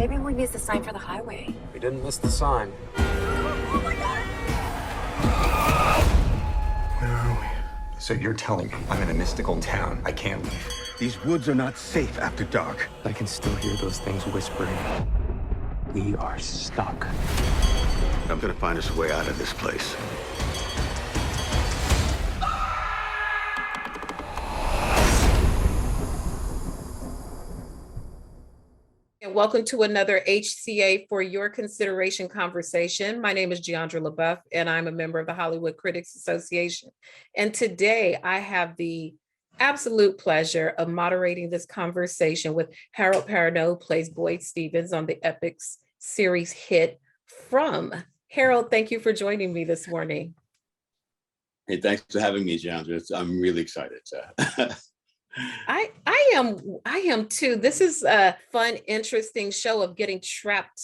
Maybe we missed the sign for the highway. We didn't miss the sign. Where are we? So you're telling me I'm in a mystical town. I can't leave. These woods are not safe after dark. I can still hear those things whispering. We are stuck. I'm gonna find us a way out of this place. And welcome to another HCA for Your Consideration conversation. My name is Jeandra Lebeau, and I'm a member of the Hollywood Critics Association. And today I have the absolute pleasure of moderating this conversation with Harold Perrineau, who plays Boyd Stevens on the Epix series hit From. Harold, thank you for joining me this morning. Hey, thanks for having me, Jeandra. I'm really excited. I am too. This is a fun, interesting show of getting trapped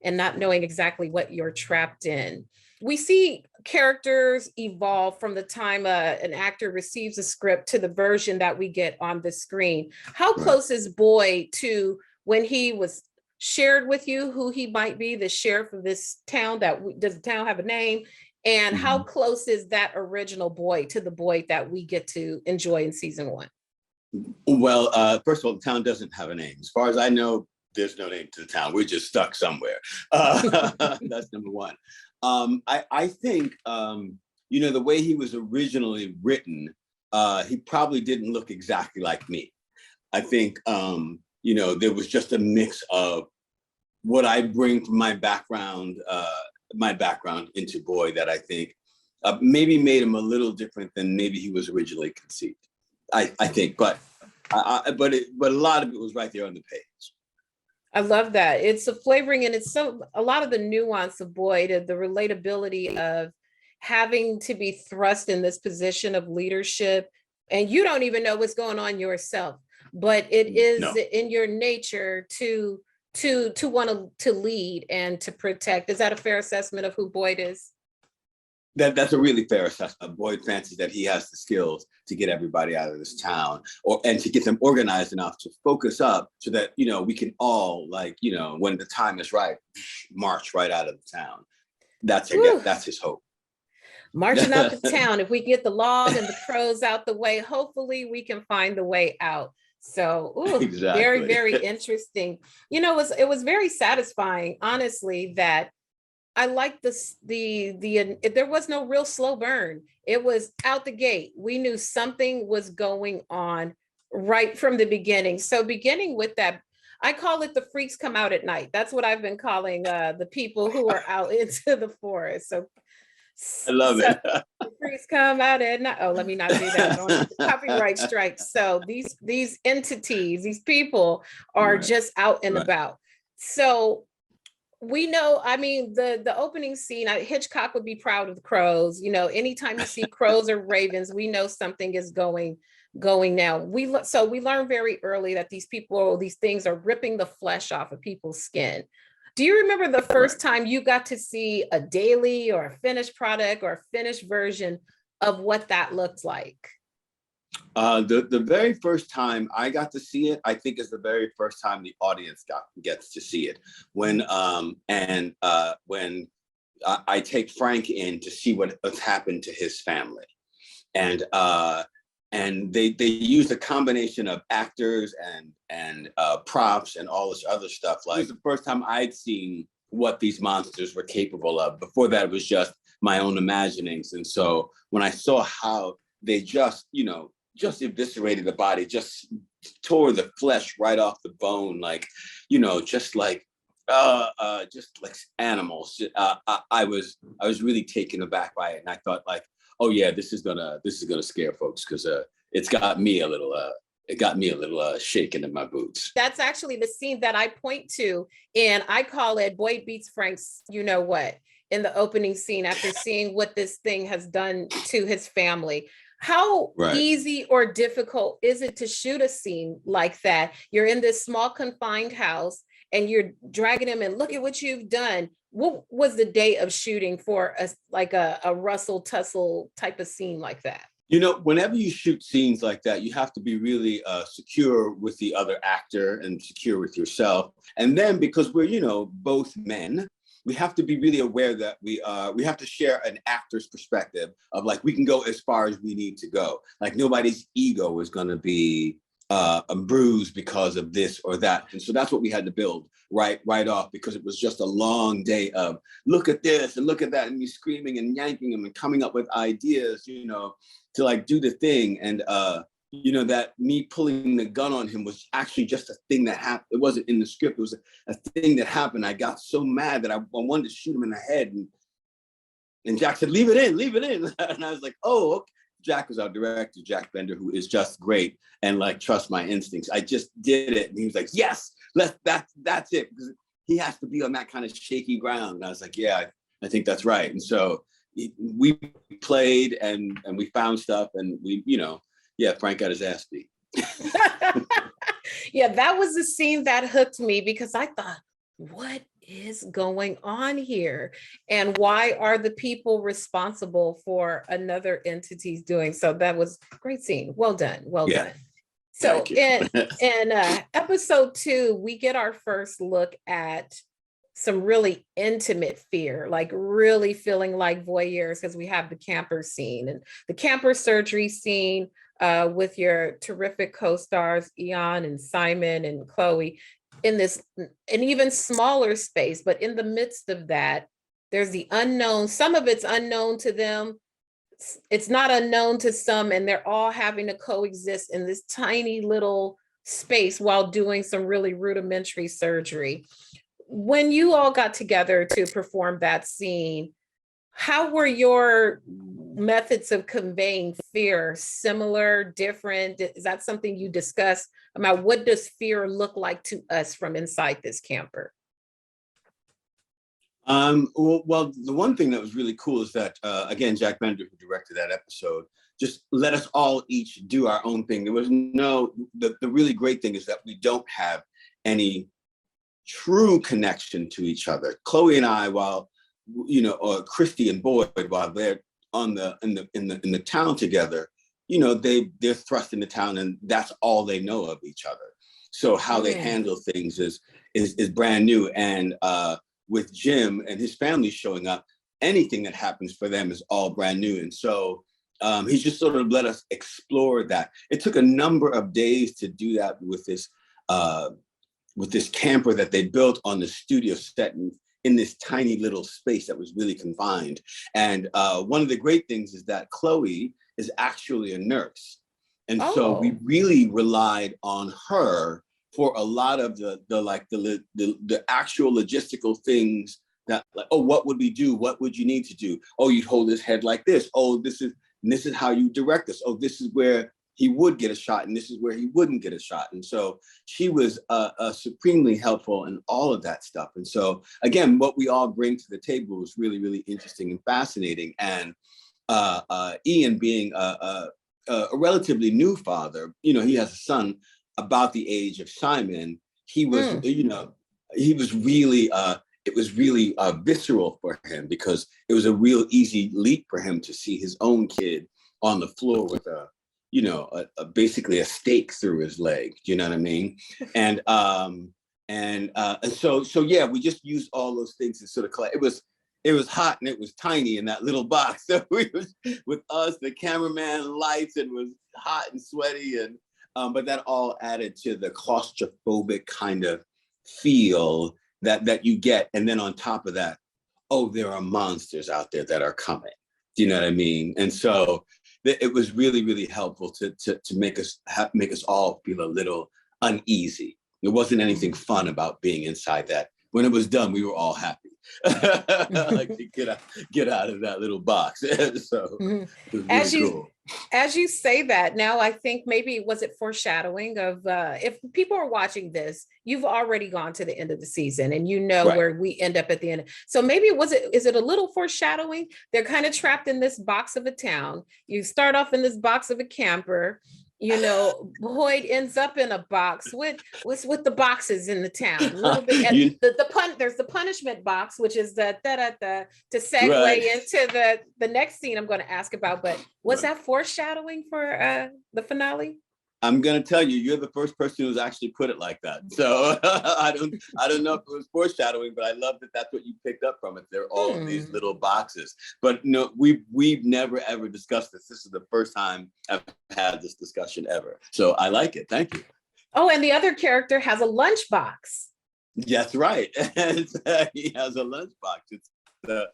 and not knowing exactly what you're trapped in. We see characters evolve from the time an actor receives a script to the version that we get on the screen. How close is Boyd to when he was shared with you who he might be, the sheriff of this town? Does the town have a name? And how close is that original Boyd to the Boyd that we get to enjoy in season one? Well, first of all, the town doesn't have a name. As far as I know, there's no name to the town. We're just stuck somewhere. That's number one. I think, the way he was originally written, he probably didn't look exactly like me. I think, there was just a mix of what I bring from my background into Boyd that I think maybe made him a little different than maybe he was originally conceived. I think, but a lot of it was right there on the page. I love that. It's a flavoring, and it's a lot of the nuance of Boyd, the relatability of having to be thrust in this position of leadership, and you don't even know what's going on yourself, but it is in your nature to want to lead and to protect. Is that a fair assessment of who Boyd is? That's a really fair assessment. Boyd fancies that he has the skills to get everybody out of this town, and to get them organized enough to focus up so that, we can all, when the time is right, march right out of the town. That's his hope. Marching out the town. If we get the log and the crows out the way, hopefully we can find the way out. So exactly. Very, very interesting. It was very satisfying, honestly, that I like this, there was no real slow burn. It was out the gate. We knew something was going on right from the beginning. So beginning with that, I call it the freaks come out at night. That's what I've been calling the people who are out into the forest. So I love it. The freaks come out at night. Oh, let me not do that. I don't want copyright strikes. So these entities, these people are just out and about. So we know, the opening scene, Hitchcock would be proud of the crows. Anytime you see crows or ravens, we know something is going now. We learn very early that these things are ripping the flesh off of people's skin. Do you remember the first time you got to see a daily or a finished product or a finished version of what that looked like? The very first time I got to see it, I think, is the very first time the audience gets to see it. When I take Frank in to see what's happened to his family, and they used a combination of actors and props and all this other stuff. It was the first time I'd seen what these monsters were capable of. Before that, it was just my own imaginings. And so when I saw how they just eviscerated the body, just tore the flesh right off the bone, just like animals. I was really taken aback by it, and I thought, oh yeah, this is gonna scare folks, because it got me a little shaken in my boots. That's actually the scene that I point to, and I call it Boyd beats Frank's in the opening scene after seeing what this thing has done to his family. How easy or difficult is it to shoot a scene like that? You're in this small confined house and you're dragging him and look at what you've done. What was the day of shooting for a Russell Tussle type of scene like that? You know, whenever you shoot scenes like that, you have to be really secure with the other actor and secure with yourself. And then because we're, you know, both men, we have to be really aware that we have to share an actor's perspective of like, we can go as far as we need to go. Like nobody's ego is going to be bruised because of this or that. And so that's what we had to build right off, because it was just a long day of look at this and look at that, and me screaming and yanking him and coming up with ideas, you know, to like do the thing. And you know, that me pulling the gun on him was actually just a thing that happened. It wasn't in the script. It was a thing that happened. I got so mad that I wanted to shoot him in the head. And Jack said, leave it in, leave it in. And I was like, oh, okay. Jack was our director, Jack Bender, who is just great and like trust my instincts. I just did it. And he was like, yes, that's it. Because he has to be on that kind of shaky ground. And I was like, yeah, I think that's right. And so we played and we found stuff, and we, you know, yeah, Frank got his ass beat. Yeah, that was the scene that hooked me, because I thought, what is going on here? And why are the people responsible for another entity's doing? So that was a great scene. Well done. Well done. So in episode 2, we get our first look at some really intimate fear, like really feeling like voyeurs, because we have the camper scene and the camper surgery scene with your terrific co-stars, Ian and Simon and Chloe, in this an even smaller space. But in the midst of that, there's the unknown. Some of it's unknown to them. It's not unknown to some, and they're all having to coexist in this tiny little space while doing some really rudimentary surgery. When you all got together to perform that scene, how were your methods of conveying fear? Similar, different? Is that something you discussed about? What does fear look like to us from inside this camper? Well, the one thing that was really cool is that, again, Jack Bender, who directed that episode, just let us all each do our own thing. There was the really great thing is that we don't have any true connection to each other. Chloe and I, while, you know, or Christy and Boyd, while they're in the town together, you know, they're thrust into town, and that's all they know of each other. So how they handle things is brand new. And with Jim and his family showing up, anything that happens for them is all brand new. And so he's just sort of let us explore that. It took a number of days to do that with this camper that they built on the studio set in this tiny little space that was really confined. And one of the great things is that Chloe is actually a nurse. And so we really relied on her for a lot of the actual logistical things that, like, oh, what would we do? What would you need to do? Oh, you'd hold his head like this. Oh, this is how you direct this. Oh, this is where he would get a shot, and this is where he wouldn't get a shot. And so she was supremely helpful in all of that stuff. And so, again, what we all bring to the table was really, really interesting and fascinating. And Ian being a relatively new father, you know, he has a son about the age of Simon. He was, you know, he was really, it was really visceral for him, because it was a real easy leap for him to see his own kid on the floor with basically a stake through his leg. Do you know what I mean? And so yeah, we just used all those things to sort of collect. It was hot and it was tiny in that little box. So we was with us, the cameraman, lights, and was hot and sweaty, and but that all added to the claustrophobic kind of feel that you get. And then on top of that, oh, there are monsters out there that are coming. Do you know what I mean? And so it was really, really helpful to make us all feel a little uneasy. There wasn't anything fun about being inside that. When it was done, we were all happy. Like to get out of that little box. So it was really cool. As you say that now, I think maybe was it foreshadowing of if people are watching this, you've already gone to the end of the season and you know where we end up at the end. So maybe is it a little foreshadowing? They're kind of trapped in this box of a town. You start off in this box of a camper. Boyd ends up in a box. What's with the boxes in the town? A little bit. And You- there's the punishment box, which is the to segue Right. into the next scene I'm going to ask about. But was Right. that foreshadowing for the finale? I'm gonna tell you, you're the first person who's actually put it like that. So I don't know if it was foreshadowing, but I love that that's what you picked up from it. They're all in these little boxes. But no, we've never ever discussed this. This is the first time I've had this discussion ever. So I like it. Thank you. Oh, and the other character has a lunchbox. That's right. He has a lunchbox. It's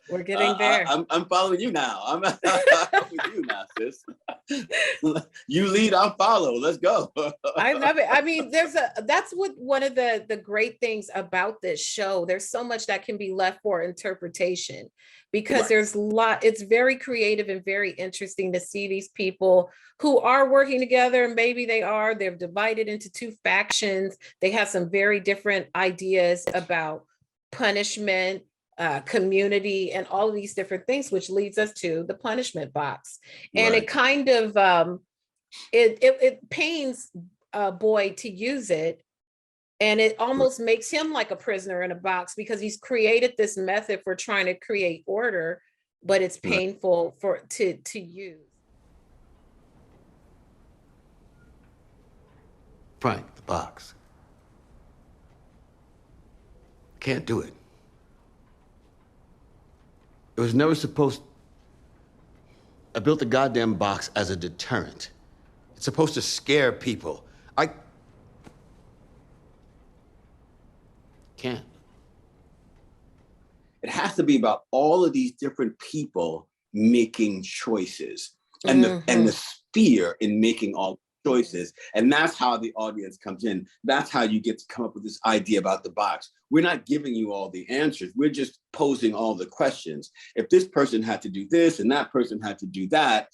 We're getting there. I'm following you now. I'm with you now, sis. You lead, I'll follow. Let's go. I love it. I mean, that's what one of the great things about this show. There's so much that can be left for interpretation because Right. it's very creative and very interesting to see these people who are working together. Maybe they're divided into two factions. They have some very different ideas about punishment, community, and all of these different things, which leads us to the punishment box. And Right. it kind of it pains Boyd to use it, and it almost makes him like a prisoner in a box because he's created this method for trying to create order, but it's Right. painful to use. Frank, the box. Can't do it. It was never supposed... I built the goddamn box as a deterrent. It's supposed to scare people. I can't. It has to be about all of these different people making choices and the fear in making all choices. And that's how the audience comes in. That's how you get to come up with this idea about the box. We're not giving you all the answers. We're just posing all the questions. If this person had to do this and that person had to do that,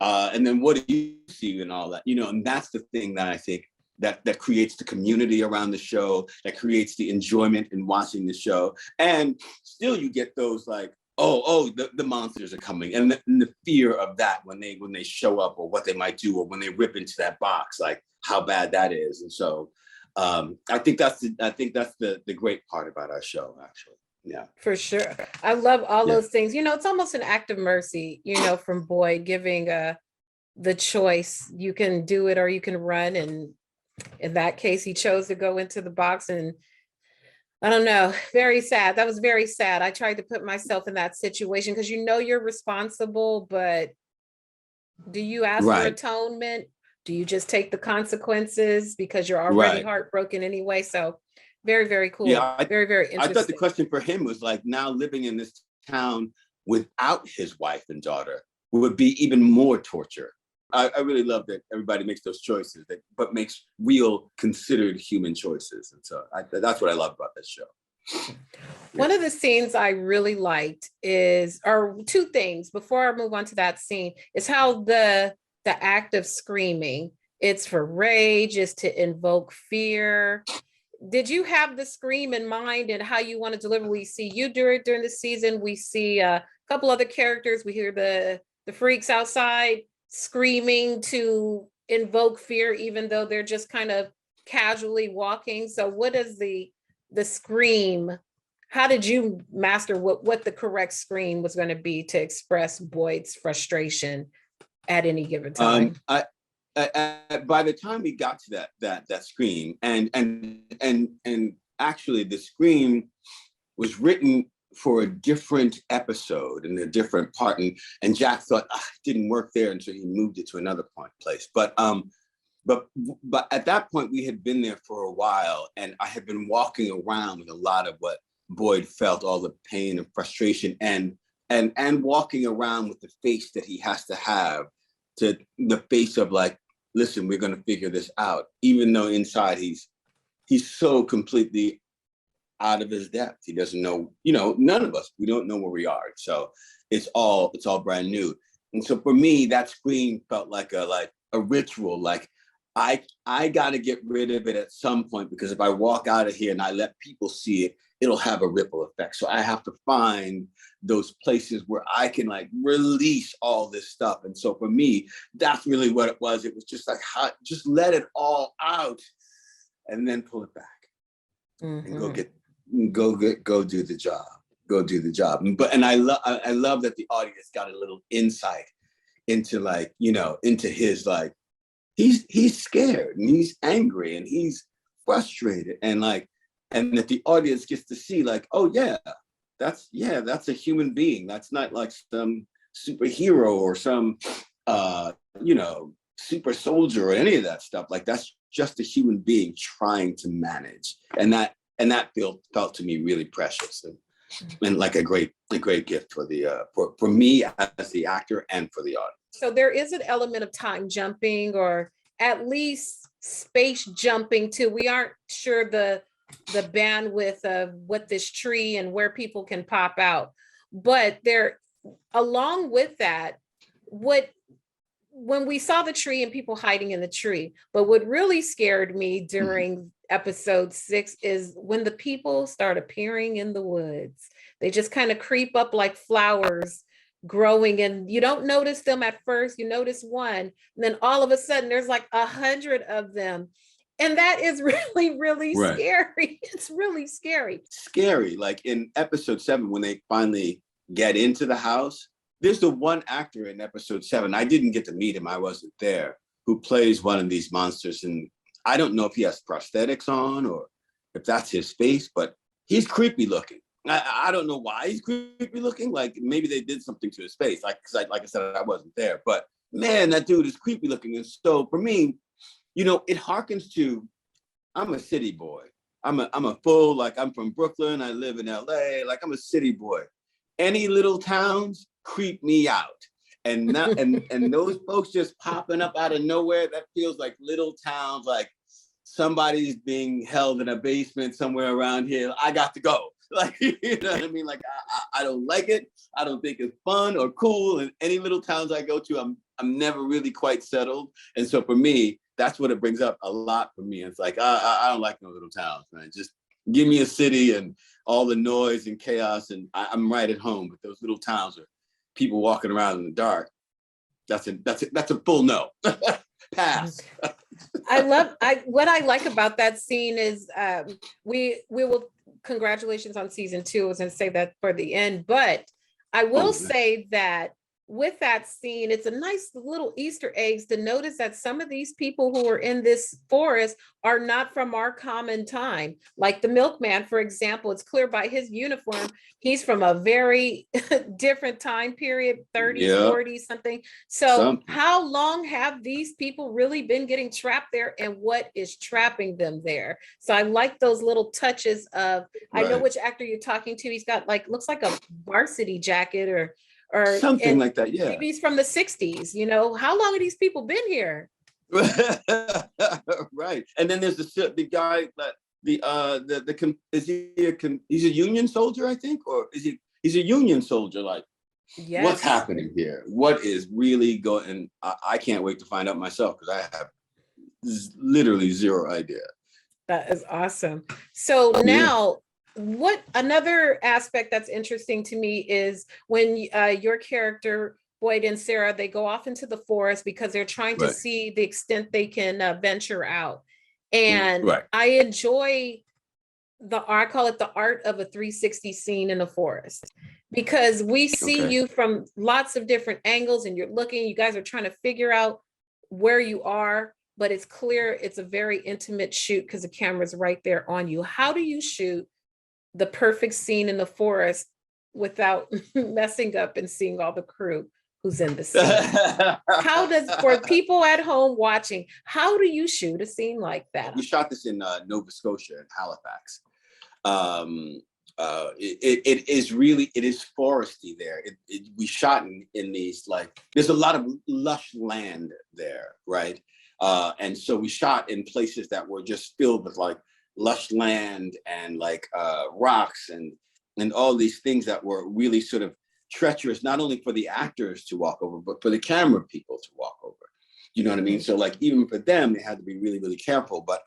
and then what do you see and all that, and that's the thing that I think that creates the community around the show, that creates the enjoyment in watching the show. And still you get those like, the monsters are coming, and the fear of that when they show up, or what they might do, or when they rip into that box, like how bad that is. And so I think that's the great part about our show, actually. Yeah, For sure. I love all those things. It's almost an act of mercy, from Boyd giving the choice. You can do it or you can run. And in that case, he chose to go into the box, and I don't know, very sad. That was very sad. I tried to put myself in that situation because you're responsible, but do you ask for right. atonement? Do you just take the consequences because you're already Right. heartbroken anyway? So very, very cool. Yeah, Very, very interesting. I thought the question for him was like, now living in this town without his wife and daughter would be even more torture. I really love that everybody makes those choices, but makes real, considered human choices. And so that's what I love about this show. One of the scenes I really liked or two things before I move on to that scene, is how the act of screaming, it's for rage, is to invoke fear. Did you have the scream in mind and how you want to deliver? We see you during the season. We see a couple other characters. We hear the freaks outside screaming to invoke fear, even though they're just kind of casually walking. So what is the scream? How did you master what the correct scream was going to be to express Boyd's frustration at any given time? By the time we got to that scream, and actually the scream was written for a different episode and a different part, and Jack thought it didn't work there, and so he moved it to another place. But at that point we had been there for a while, and I had been walking around with a lot of what Boyd felt, all the pain and frustration, and walking around with the face that he has to have, to the face of like, listen, we're going to figure this out, even though inside he's so completely out of his depth. He doesn't know, none of us, we don't know where we are. So it's all brand new. And so for me, that scream felt like a ritual, like I got to get rid of it at some point, because if I walk out of here and I let people see it, it'll have a ripple effect. So I have to find those places where I can like release all this stuff. And so for me, that's really what it was. It was just like, just let it all out and then pull it back and go do the job. Go do the job. And I love that the audience got a little insight into like, you know, into his like, he's scared and he's angry and he's frustrated, and like, and that the audience gets to see like, oh yeah, that's a human being. That's not like some superhero or some you know, super soldier or any of that stuff. Like, that's just a human being trying to manage. And that felt to me really precious and like a great gift for the for me as the actor and for the audience. So there is an element of time jumping, or at least space jumping too. We aren't sure the bandwidth of what this tree and where people can pop out. But there, along with that, when we saw the tree and people hiding in the tree, but what really scared me during episode 6 is when the people start appearing in the woods. They just kind of creep up like flowers growing, and you don't notice them at first. You notice one, and then all of a sudden there's like 100 of them, and that is really, really scary. It's really scary. Like in episode 7, when they finally get into the house, there's the one actor in episode 7, I didn't get to meet him, I wasn't there, who plays one of these monsters, and I don't know if he has prosthetics on or if that's his face, but he's creepy looking. I don't know why he's creepy looking. Like maybe they did something to his face. Like, cause like I said, I wasn't there. But man, that dude is creepy looking. And so for me, you know, it harkens to, I'm a city boy. I'm a full, like I'm from Brooklyn. I live in LA. Like I'm a city boy. Any little towns creep me out. And not, and those folks just popping up out of nowhere, that feels like little towns, like somebody's being held in a basement somewhere around here. I got to go. Like, you know what I mean? Like, I don't like it. I don't think it's fun or cool. And any little towns I go to, I'm never really quite settled. And so for me, that's what it brings up a lot for me. It's like, I don't like no little towns, man. Just give me a city and all the noise and chaos, and I'm right at home. But those little towns are people walking around in the dark. That's a full no. Pass. What I like about that scene is we will, congratulations on season 2. I was going to say that for the end, but I will say that with that scene, it's a nice little Easter eggs to notice that some of these people who are in this forest are not from our common time. Like the milkman, for example, it's clear by his uniform, he's from a very different time period, 30s, 40s, something. So how long have these people really been getting trapped there, and what is trapping them there? So I like those little touches of, I know which actor you're talking to. He's got like, looks like a varsity jacket or something like that. Yeah, maybe he's from the 60s. You know, how long have these people been here? Right. And then there's the guy that he's a Union soldier, I think, or he's a Union soldier. Like, yes. What's happening here? What is really going? I can't wait to find out myself, because I have literally zero idea. That is awesome. So now, what another aspect that's interesting to me is when your character Boyd and Sarah, they go off into the forest because they're trying to see the extent they can venture out. And I enjoy I call it the art of a 360 scene in the forest, because we see you from lots of different angles, and you're looking, you guys are trying to figure out where you are, but it's clear it's a very intimate shoot because the camera's right there on you. How do you shoot the perfect scene in the forest without messing up and seeing all the crew who's in the scene? How does, for people at home watching, how do you shoot a scene like that? We shot this in Nova Scotia, in Halifax. It is foresty there. We shot in these, like, there's a lot of lush land there, right? And so we shot in places that were just filled with like lush land and like rocks and all these things that were really sort of treacherous, not only for the actors to walk over, but for the camera people to walk over. You know what I mean? So like even for them, they had to be really, really careful. But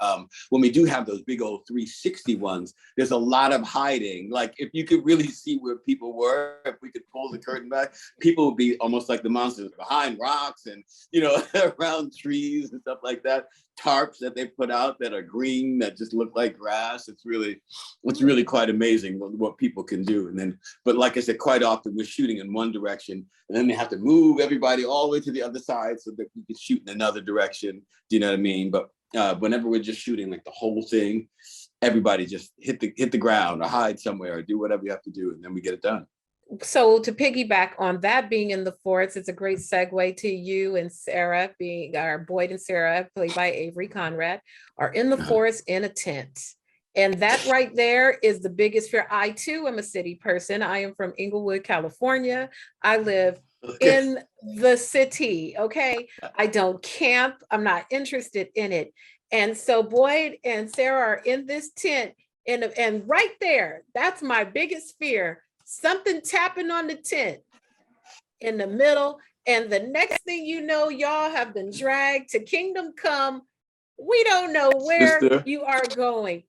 when we do have those big old 360 ones, there's a lot of hiding. Like if you could really see where people were, if we could pull the curtain back, people would be almost like the monsters behind rocks and, you know, around trees and stuff like that. Tarps that they put out that are green, that just look like grass. It's really quite amazing what people can do. And then, but like I said, quite often we're shooting in one direction and then they have to move everybody all the way to the other side so that we can shoot in another direction. Do you know what I mean? But whenever we're just shooting like the whole thing, everybody just hit the ground or hide somewhere or do whatever you have to do, and then we get it done. So to piggyback on that, being in the forest, it's a great segue to you and Sarah being, our Boyd and Sarah, played by Avery Conrad, are in the forest in a tent. And that right there is the biggest fear. I too am a city person. I am from Inglewood, California. I live in the city, okay? I don't camp. I'm not interested in it. And so Boyd and Sarah are in this tent, and right there, that's my biggest fear. Something tapping on the tent in the middle. And the next thing you know, y'all have been dragged to Kingdom Come. We don't know where you are going.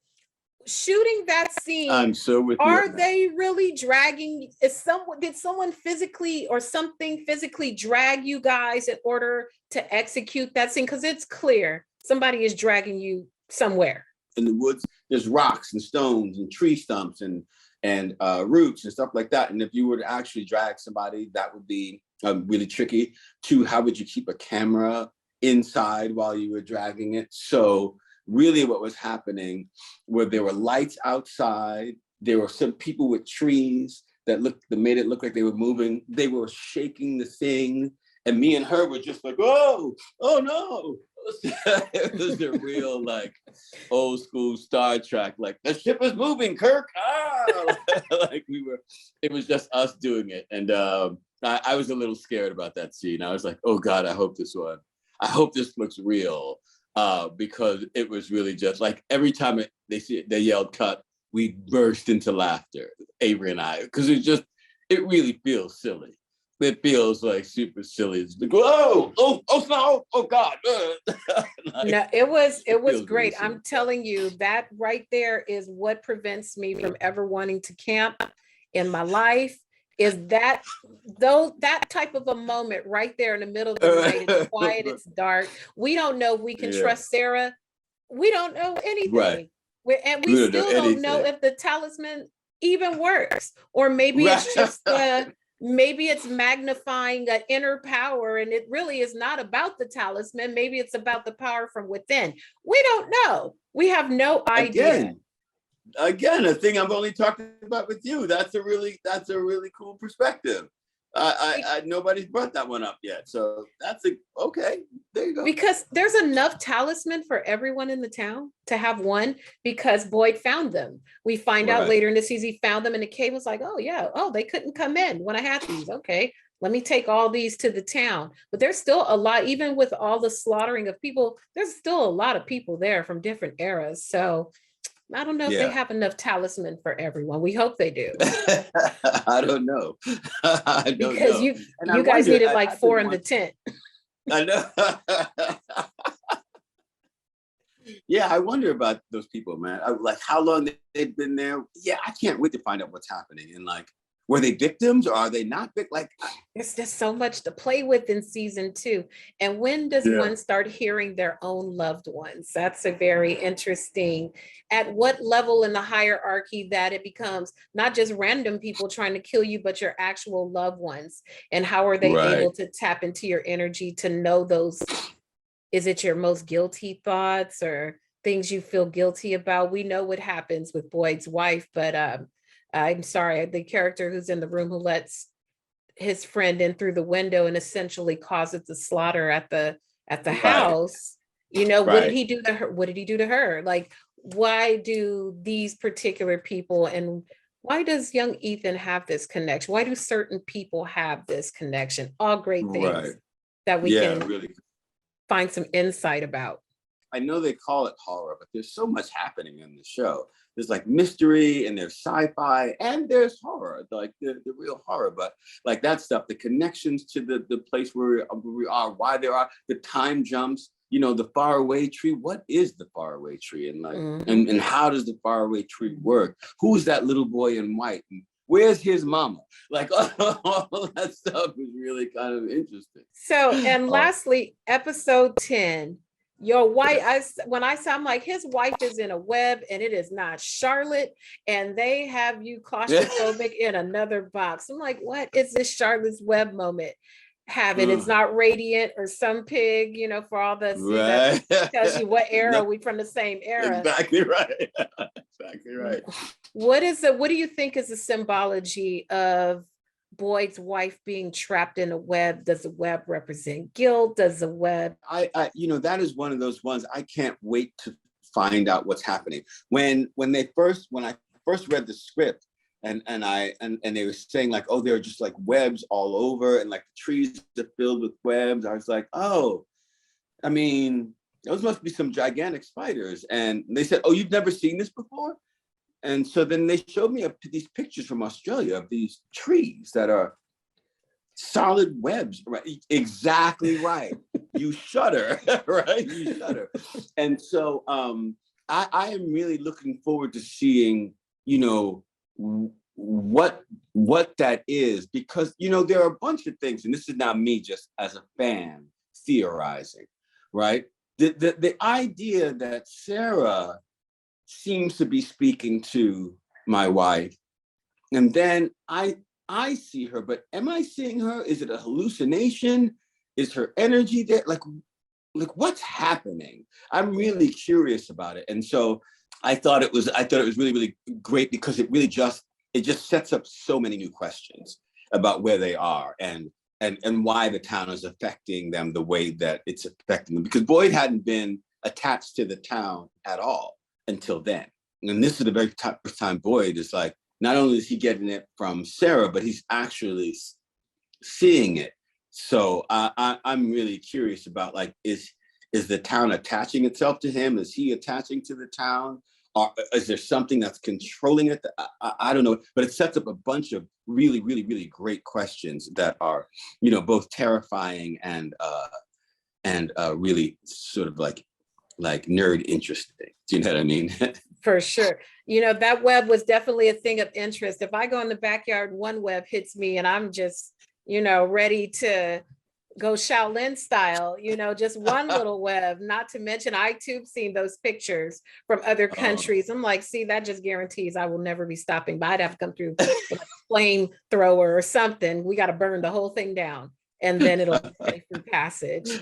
Shooting that scene, I'm so with you. Are they really dragging? Did someone physically or something physically drag you guys in order to execute that scene? Because it's clear somebody is dragging you somewhere. In the woods, there's rocks and stones and tree stumps and roots and stuff like that. And if you were to actually drag somebody, that would be really tricky. Too, how would you keep a camera inside while you were dragging it? So really what was happening were there were lights outside. There were some people with trees that made it look like they were moving. They were shaking the thing. And me and her were just like, oh no. It was a real like old school Star Trek, like the ship is moving, Kirk. Like it was just us doing it. And I was a little scared about that scene. I was like, oh God, I hope this looks real. Because it was really just like every time they yelled cut, we burst into laughter, Avery and I, because it really feels silly. It feels like super silly. It's like, oh no, oh God. Like, no, it was great. Really I'm telling you, that right there is what prevents me from ever wanting to camp in my life. Is that type of a moment right there in the middle of the night? It's quiet, it's dark. We don't know if we can trust Sarah. We don't know anything. Right. We still don't know if the talisman even works. Or maybe it's just maybe it's magnifying an inner power, and it really is not about the talisman. Maybe it's about the power from within. We don't know. We have no idea. Again, a thing I've only talked about with you. That's a really cool perspective. Nobody's brought that one up yet. So okay. There you go. Because there's enough talisman for everyone in the town to have one, because Boyd found them. We find out later in the season he found them in the cave. Was like, oh yeah, they couldn't come in when I had these. Okay, let me take all these to the town. But there's still a lot, even with all the slaughtering of people, there's still a lot of people there from different eras. So I don't know if they have enough talisman for everyone. We hope they do. I don't know. Because you guys needed like 4 in the tent. I know. Yeah, I wonder about those people, man. Like how long they've been there. Yeah, I can't wait to find out what's happening. And like, were they victims or are they not? Like, there's just so much to play with in season 2. And when does one start hearing their own loved ones? That's a very interesting. At what level in the hierarchy that it becomes not just random people trying to kill you, but your actual loved ones. And how are they able to tap into your energy to know those? Is it your most guilty thoughts or things you feel guilty about? We know what happens with Boyd's wife, but I'm sorry, the character who's in the room who lets his friend in through the window and essentially causes the slaughter at the house. You know, what did he do to her? What did he do to her? Like, why do these particular people, and why does young Ethan have this connection? Why do certain people have this connection? All great things that we can really find some insight about. I know they call it horror, but there's so much happening in the show there's like mystery and there's sci-fi and there's horror, like the real horror. But like that stuff, the connections to the place where we are, why there are the time jumps, you know, the faraway tree. What is the faraway tree? And like, and how does the faraway tree work? Who's that little boy in white? And where's his mama? Like all that stuff is really kind of interesting. So, and lastly, episode 10, your wife, when I saw, I'm like, his wife is in a web and it is not Charlotte, and they have you claustrophobic in another box. I'm like, what is this Charlotte's Web moment having? It's not Radiant or some pig, you know, for all the, that tells you what era, we from the same era. Exactly right. Exactly right. What do you think is the symbology of Boyd's wife being trapped in a web? Does the web represent guilt? Does the web? I you know, that is one of those ones I can't wait to find out what's happening. When I first read the script and they were saying like, oh, there are just like webs all over and like the trees are filled with webs. I was like, oh, I mean, those must be some gigantic spiders. And they said, oh, you've never seen this before? And so then they showed me these pictures from Australia of these trees that are solid webs, right? Exactly right. You shudder, right? You shudder. And so I am really looking forward to seeing, you know, what that is, because, you know, there are a bunch of things, and this is not me just as a fan theorizing, right? The idea that Sarah seems to be speaking to my wife, and then I see her, but am I seeing her? Is it a hallucination? Is her energy there? Like what's happening? I'm really curious about it. And so I thought it was really, really great, because it just sets up so many new questions about where they are and why the town is affecting them the way that it's affecting them. Because Boyd hadn't been attached to the town at all until then. And this is the very first time Boyd is like, not only is he getting it from Sarah, but he's actually seeing it. So I'm really curious about, like, is the town attaching itself to him? Is he attaching to the town? Or is there something that's controlling it? I don't know, but it sets up a bunch of really, really, really great questions that are, you know, both terrifying and really sort of like nerd interesting. Do you know what I mean? For sure. You know, that web was definitely a thing of interest. If I go in the backyard, one web hits me and I'm just, you know, ready to go Shaolin style, you know, just one little web, not to mention I too have seen those pictures from other countries. I'm like, see, that just guarantees I will never be stopping by. I'd have to come through with a flamethrower or something. We got to burn the whole thing down and then it'll be safe through passage.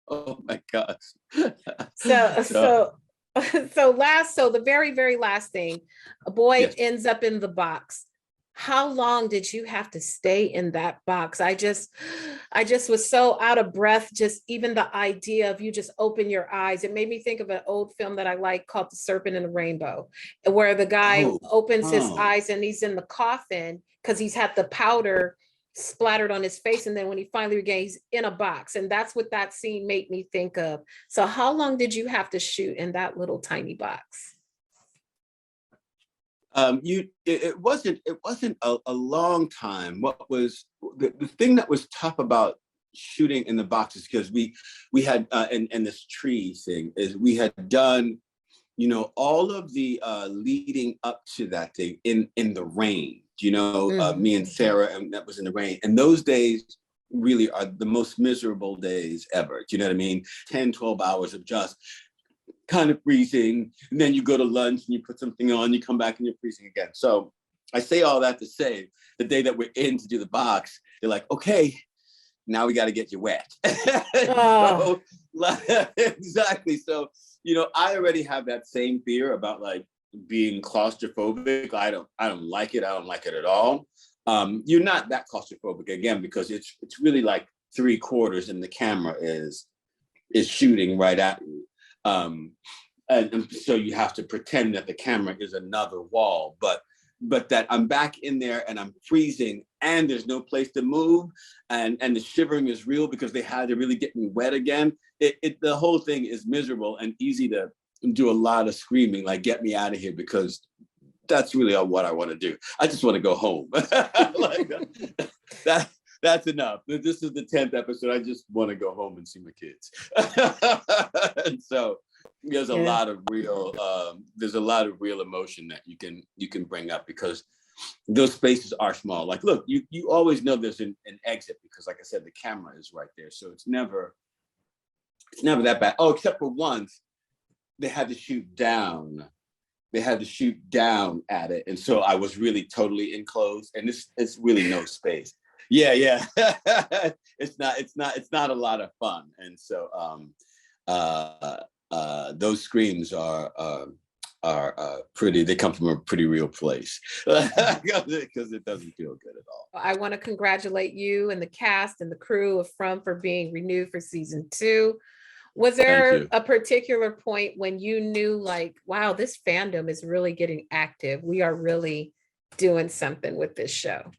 Oh my gosh. So the very, very last thing, a boy ends up in the box. How long did you have to stay in that box? I just was so out of breath. Just even the idea of you just open your eyes. It made me think of an old film that I like called The Serpent and the Rainbow, where the guy opens his eyes and he's in the coffin because he's had the powder splattered on his face. And then when he finally regains, in a box. And that's what that scene made me think of. So how long did you have to shoot in that little tiny box? It wasn't a long time. What was the thing that was tough about shooting in the boxes, because we had and this tree thing is, we had done, you know, all of the leading up to that thing in the rain, you know, me and Sarah, and that was in the rain. And those days really are the most miserable days ever. Do you know what I mean? 10, 12 hours of just kind of freezing, and then you go to lunch and you put something on, you come back and you're freezing again. So I say all that to say, the day that we're in to do the box, they're like, okay, now we got to get you wet. So, exactly. So, you know, I already have that same fear about like being claustrophobic. I don't like it. I don't like it at all. You're not that claustrophobic, again, because it's really like 3/4 and the camera is shooting right at you. And so you have to pretend that the camera is another wall, but that I'm back in there and I'm freezing and there's no place to move, and the shivering is real because they had to really get me wet again. The whole thing is miserable and easy to do a lot of screaming, like get me out of here, because that's really what I want to do. I just want to go home. Like, that's enough. This is the 10th episode. I just want to go home and see my kids. And so there's a lot of real emotion that you can bring up, because those spaces are small. Like, look, you always know there's an exit, because like I said, the camera is right there. So it's never that bad. Oh, except for once they had to shoot down. They had to shoot down at it. And so I was really totally enclosed, and it's really no space. Yeah. It's not a lot of fun. And so those screams are pretty, they come from a pretty real place, because it doesn't feel good at all. I want to congratulate you and the cast and the crew of From for being renewed for season 2. Was there a particular point when you knew, like, wow, this fandom is really getting active? We are really doing something with this show.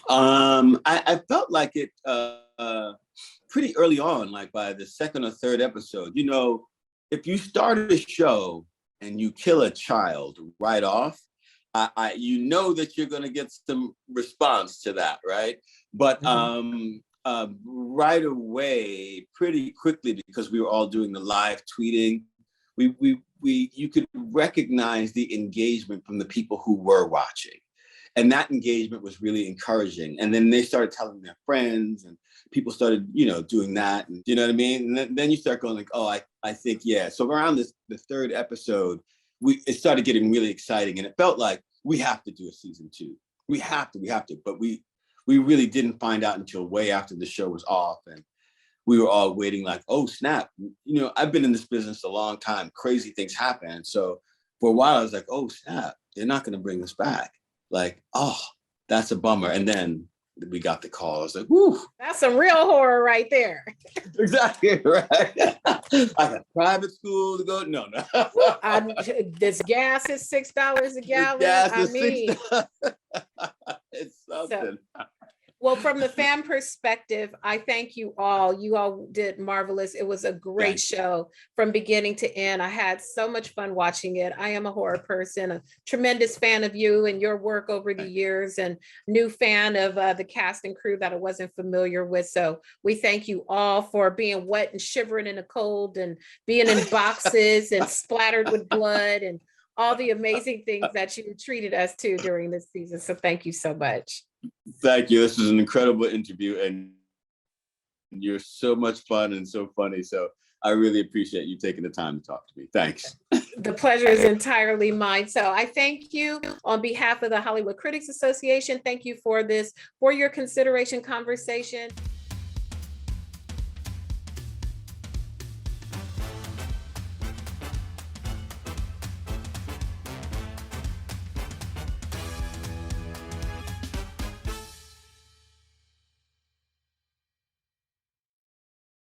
I felt like it pretty early on, like by the 2nd or 3rd episode. You know, if you start a show and you kill a child right off, you know that you're going to get some response to that, right? But right away, pretty quickly, because we were all doing the live tweeting, you could recognize the engagement from the people who were watching. And that engagement was really encouraging. And then they started telling their friends, and people started, doing that. And you know what I mean? And then you start going like, oh, I think, yeah. So around the 3rd episode, it started getting really exciting. And it felt like we have to do a season 2. We have to. But we really didn't find out until way after the show was off. And we were all waiting like, oh, snap. I've been in this business a long time. Crazy things happen. So for a while, I was like, oh, snap. They're not going to bring us back. Like, oh, that's a bummer. And then we got the call. I was like, whoo. That's some real horror right there. Exactly, right. I got private school to go. No. This gas is $6 a gallon. It's something. Well, from the fan perspective, I thank you all. You all did marvelous. It was a great show from beginning to end. I had so much fun watching it. I am a horror person, a tremendous fan of you and your work over the years, and new fan of the cast and crew that I wasn't familiar with. So we thank you all for being wet and shivering in the cold and being in boxes and splattered with blood and all the amazing things that you treated us to during this season. So thank you so much. Thank you. This is an incredible interview, and you're so much fun and so funny. So I really appreciate you taking the time to talk to me. Thanks. The pleasure is entirely mine. So I thank you on behalf of the Hollywood Critics Association. Thank you for your consideration conversation.